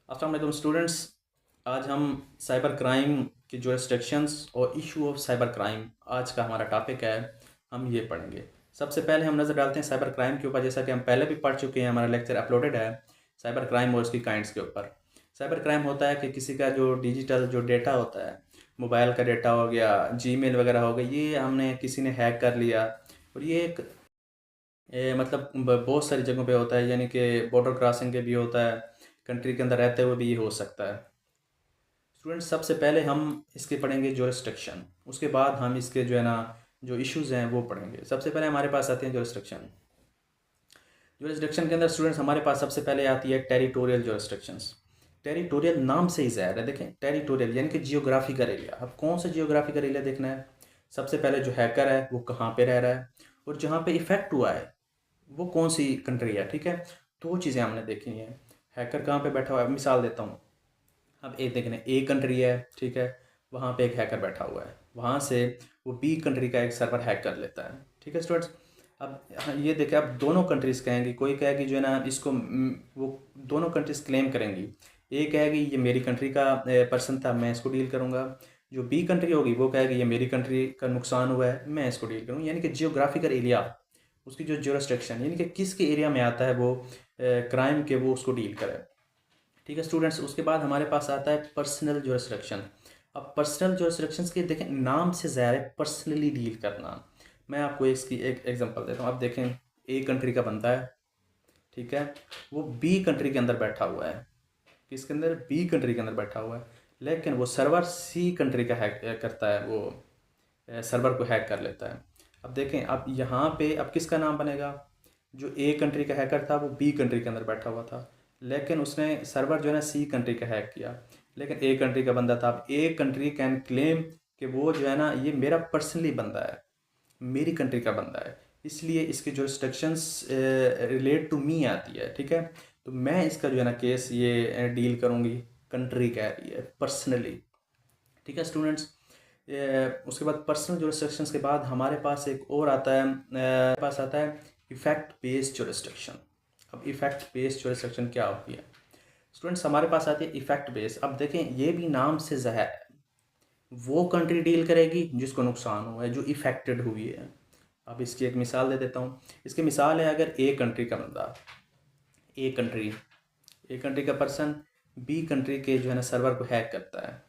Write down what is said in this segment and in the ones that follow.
अस्सलाम वालेकुम स्टूडेंट्स। आज हम साइबर क्राइम की जो रिस्ट्रिक्शंस और इशू ऑफ साइबर क्राइम आज का हमारा टॉपिक है। हम ये पढ़ेंगे। सबसे पहले हम नज़र डालते हैं साइबर क्राइम के ऊपर, जैसा कि हम पहले भी पढ़ चुके हैं, हमारा लेक्चर अपलोडेड है साइबर क्राइम और उसकी काइंड्स के ऊपर। साइबर क्राइम होता है कि किसी का जो डिजिटल जो डेटा होता है, मोबाइल का डेटा हो गया, जीमेल वगैरह हो गया, ये हमने किसी ने हैक कर लिया। और ये एक मतलब बहुत सारी जगहों पे होता है, यानी कि बॉर्डर क्रॉसिंग के भी होता है, कंट्री के अंदर रहते हुए भी ये हो सकता है। स्टूडेंट्स, सबसे पहले हम इसके पढ़ेंगे जोरिस्ट्रिक्शन, उसके बाद हम इसके जो है ना जो इश्यूज़ हैं वो पढ़ेंगे। सबसे पहले हमारे पास आते हैं जोरिस्ट्रिक्शन। जोरिस्ट्रिक्शन के अंदर स्टूडेंट्स हमारे पास सबसे पहले आती है टेरिटोरियल जोरिस्ट्रिक्शंस। टेरिटोरियल नाम से ही ज़ाहिर है, देखें टेरिटोरियल यानी कि जियोग्राफिकल एरिया। अब कौन सा जियोग्राफिकल एरिया देखना है? सबसे पहले जो हैकर है वो कहाँ पे रह रहा है, और जहाँ पे इफ़ेक्ट हुआ है वो कौन सी कंट्री है। ठीक है, दो चीज़ें हमने देखनी है। हैकर कहाँ पे बैठा हुआ है, मिसाल देता हूँ। अब एक देखने ए कंट्री है, ठीक है, वहाँ पे एक हैकर बैठा हुआ है, वहाँ से वो बी कंट्री का एक सर्वर हैक कर लेता है। ठीक है स्टूडेंट्स, अब हाँ, ये देखें, अब दोनों कंट्रीज़ कहेंगी, कोई कहेगी जो है ना इसको वो दोनों कंट्रीज़ क्लेम करेंगी। ए कहेगी ये मेरी कंट्री का पर्सन था, मैं इसको डील करूँगा। जो बी कंट्री होगी वो कहेगी ये मेरी कंट्री का नुकसान हुआ है, मैं इसको डील करूँगा। यानी कि जियोग्राफिकल एरिया, उसकी जो ज्यूरिसडिक्शन यानी कि किसके एरिया में आता है वो क्राइम के, वो उसको डील करे। ठीक है स्टूडेंट्स, उसके बाद हमारे पास आता है पर्सनल ज्यूरिसडिक्शन। अब पर्सनल ज्यूरिसडिक्शंस के देखें नाम से ज़ाहिर है पर्सनली डील करना। मैं आपको इसकी एक एग्जांपल देता हूँ। अब देखें, ए कंट्री का बंदा है, ठीक है, वो बी कंट्री के अंदर बैठा हुआ है। किसके अंदर? बी कंट्री के अंदर बैठा हुआ है, लेकिन वो सर्वर सी कंट्री का हैक करता है, वो सर्वर को हैक कर लेता है। अब देखें, अब यहाँ पे अब किसका नाम बनेगा? जो ए कंट्री का हैकर था वो बी कंट्री के अंदर बैठा हुआ था, लेकिन उसने सर्वर जो है ना सी कंट्री का हैक किया, लेकिन ए कंट्री का बंदा था। अब ए कंट्री कैन क्लेम कि वो जो है ना ये मेरा पर्सनली बंदा है, मेरी कंट्री का बंदा है, इसलिए इसकी जो रिस्ट्रिक्शंस रिलेट टू मी आती है। ठीक है, तो मैं इसका जो है ना केस ये डील करूँगी, कंट्री कह रही है पर्सनली। ठीक है स्टूडेंट्स, उसके बाद पर्सनल जुरिस्डिक्शंस के बाद हमारे पास एक और आता है, पास आता है इफेक्ट बेस्ड जुरिस्डिक्शन। अब इफेक्ट बेस्ड जुरिस्डिक्शन क्या होती है स्टूडेंट्स? हमारे पास आती है इफेक्ट बेस्ड। अब देखें, ये भी नाम से ज़ाहिर है, वो कंट्री डील करेगी जिसको नुकसान हुआ है, जो इफेक्टेड हुई है। अब इसकी एक मिसाल दे देता हूँ। इसकी मिसाल है, अगर ए कंट्री का बंदा, ए कंट्री ए कंट्री का पर्सन बी कंट्री के जो है ना सर्वर को हैक करता है।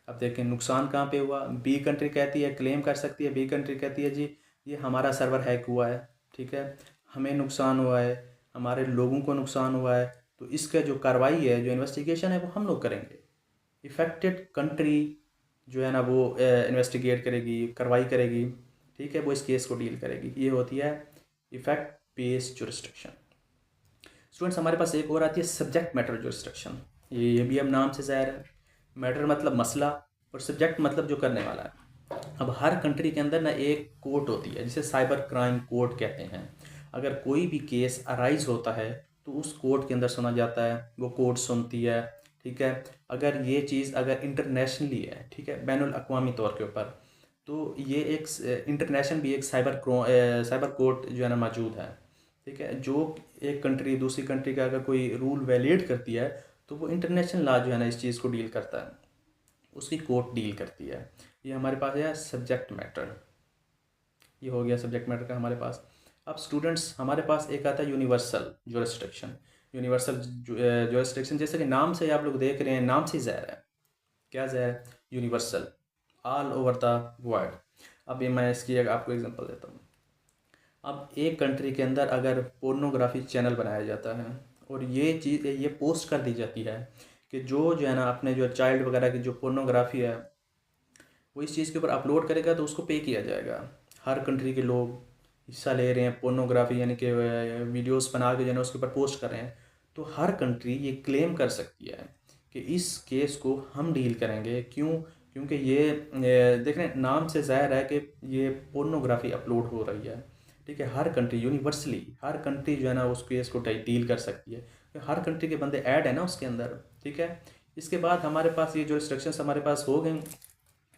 अब देखें नुकसान कहाँ पे हुआ। बी कंट्री कहती है, क्लेम कर सकती है, बी कंट्री कहती है जी ये हमारा सर्वर हैक हुआ है, ठीक है, हमें नुकसान हुआ है, हमारे लोगों को नुकसान हुआ है, तो इसका जो कार्रवाई है, जो इन्वेस्टिगेशन है, वो हम लोग करेंगे। इफ़ेक्टेड कंट्री जो है ना वो इन्वेस्टिगेट करेगी, कार्रवाई करेगी, ठीक है, वो इस केस को डील करेगी। ये होती है इफेक्ट बेस्ड जुरिस्डिक्शन। स्टूडेंट्स, हमारे पास एक और आती है सब्जेक्ट मैटर जुरिस्डिक्शन। ये भी हम नाम से ज़ाहिर है, मैटर मतलब मसला, और सब्जेक्ट मतलब जो करने वाला है। अब हर कंट्री के अंदर ना एक कोर्ट होती है जिसे साइबर क्राइम कोर्ट कहते हैं। अगर कोई भी केस अराइज होता है तो उस कोर्ट के अंदर सुना जाता है, वो कोर्ट सुनती है। ठीक है, अगर ये चीज़ अगर इंटरनेशनली है, ठीक है, बैनुल अक़वामी तौर के ऊपर, तो ये एक इंटरनेशनल भी एक साइबर कोर्ट जो है ना मौजूद है। ठीक है, जो एक कंट्री दूसरी कंट्री का अगर कोई रूल वैलिडेट करती है तो वो इंटरनेशनल लॉ जो है ना इस चीज़ को डील करता है, उसकी कोर्ट डील करती है। ये हमारे पास है सब्जेक्ट मैटर। ये हो गया सब्जेक्ट मैटर का हमारे पास। अब स्टूडेंट्स, हमारे पास एक आता है यूनिवर्सल जुरिस्डिक्शन। यूनिवर्सल जुरिस्डिक्शन जैसे कि नाम से आप लोग देख रहे हैं, नाम से ज़ाहिर है, क्या ज़ाहिर है? Universal, all over the world. अब ये मैं इसकी आपको एग्जांपल देता हूँ। अब एक कंट्री के अंदर अगर पोर्नोग्राफी चैनल बनाया जाता है और ये चीज़ ये पोस्ट कर दी जाती है कि जो है ना अपने जो चाइल्ड वगैरह की जो पोर्नोग्राफी है वो इस चीज़ के ऊपर अपलोड करेगा तो उसको पे किया जाएगा। हर कंट्री के लोग हिस्सा ले रहे हैं पोर्नोग्राफी, यानी कि वीडियोस बना के जो है ना उसके ऊपर पोस्ट कर रहे हैं, तो हर कंट्री ये क्लेम कर सकती है कि इस केस को हम डील करेंगे। क्यों? क्योंकि ये देख रहे हैं, नाम से ज़ाहिर है कि ये पोर्नोग्राफी अपलोड हो रही है। ठीक है, हर कंट्री यूनिवर्सली हर कंट्री जो है ना उस केस को डील कर सकती है, तो हर कंट्री के बंदे ऐड है ना उसके अंदर। ठीक है, इसके बाद हमारे पास ये जो रिस्ट्रिक्शंस हमारे पास हो गई।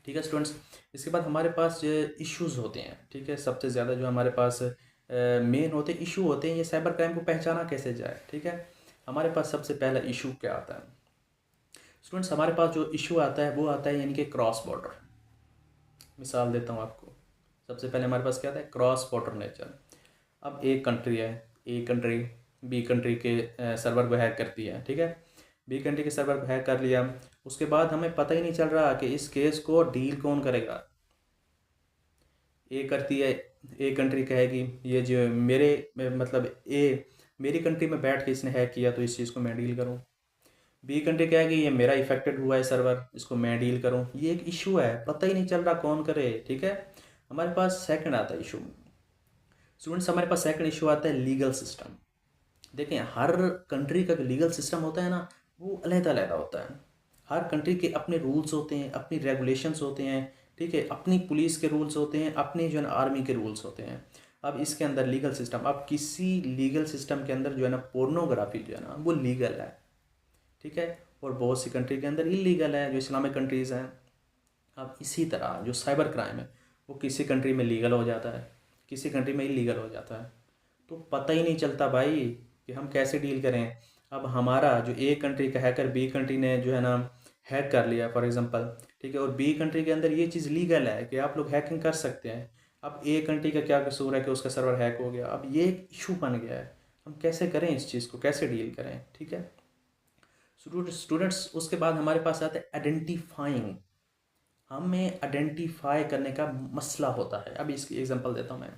ठीक है स्टूडेंट्स, इसके बाद हमारे पास जो इश्यूज़ होते हैं, ठीक है, सबसे ज़्यादा जो हमारे पास मेन होते हैं इशू होते हैं, ये साइबर क्राइम को पहचाना कैसे जाए। ठीक है, हमारे पास सबसे पहला इशू क्या आता है? स्टूडेंट्स हमारे पास जो इशू आता है वो आता है यानी कि क्रॉस बॉर्डर। मिसाल देता हूँ आपको। सबसे पहले हमारे पास क्या आता है, क्रॉस बॉर्डर नेचर। अब एक कंट्री है, ए कंट्री बी कंट्री के सर्वर को हैक करती है, ठीक है। बी कंट्री के सर्वर को हैक कर लिया, उसके बाद हमें पता ही नहीं चल रहा कि इस केस को डील कौन करेगा। ए करती है, ए कंट्री कहेगी ये जो मेरे मतलब ए मेरी कंट्री में बैठ के इसने हैक किया तो इस चीज़ को मैं डील करूँ। बी कंट्री कहेगी ये मेरा इफेक्टेड हुआ है सर्वर, इसको मैं डील करूँ। ये एक इशू है, पता ही नहीं चल रहा कौन करे, ठीक है। हमारे पास सेकंड आता है इशू। स्टूडेंट्स हमारे पास सेकंड इशू आता है लीगल सिस्टम। देखें, हर कंट्री का जो लीगल सिस्टम होता है ना, वो अलग-अलग होता है। हर कंट्री के अपने रूल्स होते हैं, अपनी रेगुलेशंस होते हैं, ठीक है। अपनी पुलिस के रूल्स होते हैं, अपनी जो है ना आर्मी के रूल्स होते हैं। अब इसके अंदर लीगल सिस्टम, अब किसी लीगल सिस्टम के अंदर जो है ना पोर्नोग्राफी जो है ना वो लीगल है, ठीक है। और बहुत सी कंट्री के अंदर इलीगल है, जो इस्लामिक कंट्रीज़ हैं। अब इसी तरह जो साइबर क्राइम है वो किसी कंट्री में लीगल हो जाता है, किसी कंट्री में इलीगल हो जाता है। तो पता ही नहीं चलता भाई कि हम कैसे डील करें। अब हमारा जो ए कंट्री का हैकर बी कंट्री ने जो है ना हैक कर लिया फॉर एग्जांपल, ठीक है। और बी कंट्री के अंदर ये चीज़ लीगल है कि आप लोग हैकिंग कर सकते हैं। अब ए कंट्री का क्या कसूर है कि उसका सर्वर हैक हो गया। अब ये एक इशू बन गया है, हम कैसे करें इस चीज़ को, कैसे डील करें, ठीक है। स्टूडेंट्स उसके बाद हमारे पास आता है आइडेंटिफाइंग। हमें आइडेंटिफाई करने का मसला होता है। अब इसकी एग्जांपल देता हूँ मैं।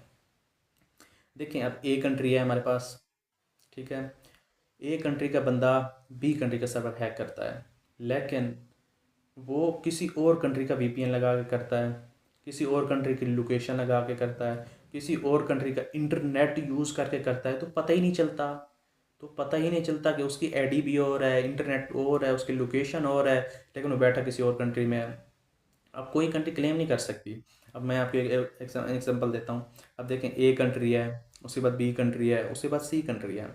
देखें, अब ए कंट्री है हमारे पास, ठीक है। ए कंट्री का बंदा बी कंट्री का सर्वर हैक करता है, लेकिन वो किसी और कंट्री का वीपीएन लगा के करता है, किसी और कंट्री की लोकेशन लगा के करता है, किसी और कंट्री का इंटरनेट यूज़ करके करता है। तो पता ही नहीं चलता, कि उसकी आईडी भी और है, इंटरनेट और है, उसकी लोकेशन और है, लेकिन वो बैठा किसी और कंट्री में है। अब कोई कंट्री क्लेम नहीं कर सकती। अब मैं आपको एक एग्जांपल देता हूँ। अब देखें, ए कंट्री है, उसके बाद बी कंट्री है, उसके बाद सी कंट्री है।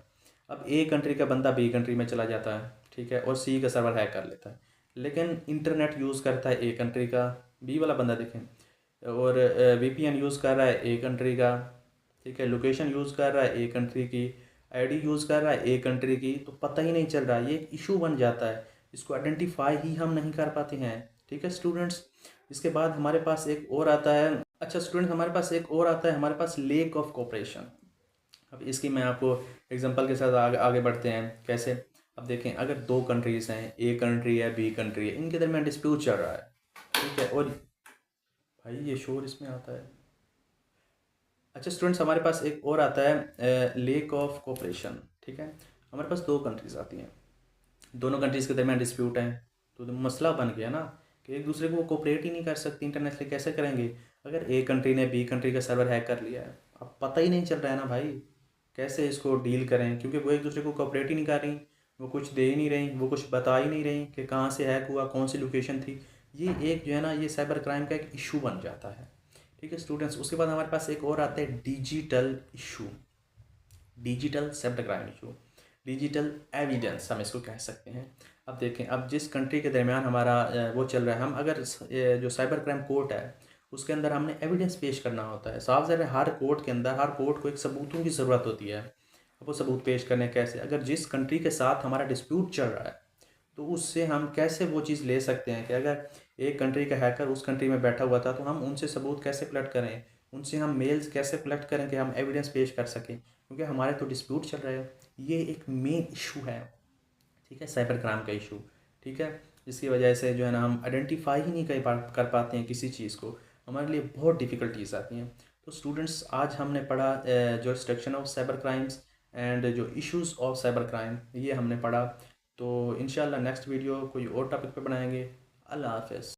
अब ए कंट्री का बंदा बी कंट्री में चला जाता है, ठीक है, और सी का सर्वर हैक कर लेता है, लेकिन इंटरनेट यूज़ करता है ए कंट्री का। बी वाला बंदा देखें, और वीपीएन यूज़ कर रहा है ए कंट्री का, ठीक है, लोकेशन यूज़ कर रहा है ए कंट्री की, आईडी यूज़ कर रहा है ए कंट्री की। तो पता ही नहीं चल रहा, ये एक इशू बन जाता है। इसको आइडेंटिफाई ही हम नहीं कर पाते हैं, ठीक है स्टूडेंट्स। इसके बाद हमारे पास एक और आता है, अच्छा स्टूडेंट हमारे पास एक और आता है, हमारे पास लेक ऑफ कोऑपरेशन। अब इसकी मैं आपको एग्जांपल के साथ आगे बढ़ते हैं कैसे। अब देखें, अगर दो कंट्रीज़ हैं, ए कंट्री है बी कंट्री है, इनके दरमियान डिस्प्यूट चल रहा है, ठीक है। और भाई ये शोर इसमें आता है। अच्छा स्टूडेंट्स हमारे पास एक और आता है लेक ऑफ कोऑपरेशन, ठीक है। हमारे पास दो कंट्रीज़ आती हैं, दोनों कंट्रीज़ के दरमियान डिस्प्यूट है, तो मसला बन गया ना कि एक दूसरे को वो कोऑपरेट ही नहीं कर सकती इंटरनेशनली, कैसे करेंगे। अगर ए कंट्री ने बी कंट्री का सर्वर हैक कर लिया है, अब पता ही नहीं चल रहा है ना भाई कैसे इसको डील करें, क्योंकि वो एक दूसरे को कोऑपरेट ही नहीं कर रही, वो कुछ दे ही नहीं रही, वो कुछ बता ही नहीं रही कि कहाँ से हैक हुआ, कौन सी लोकेशन थी। ये एक जो है ना ये साइबर क्राइम का एक इशू बन जाता है, ठीक है स्टूडेंट्स। उसके बाद हमारे पास एक और आता है digital issue, digital cyber crime issue, digital evidence हम इसको कह सकते हैं। अब देखें, अब जिस कंट्री के दरमियान हमारा वो चल रहा है, हम अगर जो साइबर क्राइम कोर्ट है उसके अंदर हमने एविडेंस पेश करना होता है। साफ ज़ाहिर है हर कोर्ट के अंदर हर कोर्ट को एक सबूतों की ज़रूरत होती है। अब वो सबूत पेश करने कैसे, अगर जिस कंट्री के साथ हमारा डिस्प्यूट चल रहा है तो उससे हम कैसे वो चीज़ ले सकते हैं कि अगर एक कंट्री का हैकर उस कंट्री में बैठा हुआ था तो हम उनसे सबूत कैसे कलेक्ट करें, उनसे हम मेल्स कैसे कलेक्ट करें कि हम एविडेंस पेश कर सकें, क्योंकि हमारे तो डिस्प्यूट चल रहा है। ये एक मेन इशू है, ठीक है, साइबर क्राइम का इशू, ठीक है। जिसकी वजह से जो है ना हम आइडेंटिफाई ही नहीं कर पाते हैं किसी चीज़ को, हमारे लिए बहुत डिफ़िकल्टीज आती हैं। तो स्टूडेंट्स आज हमने पढ़ा जो restriction of cyber crimes and जो इश्यूज़ ऑफ साइबर क्राइम, ये हमने पढ़ा। तो इंशाल्लाह नेक्स्ट वीडियो कोई और टॉपिक पे बनाएंगे। अल्लाह हाफ़िज़।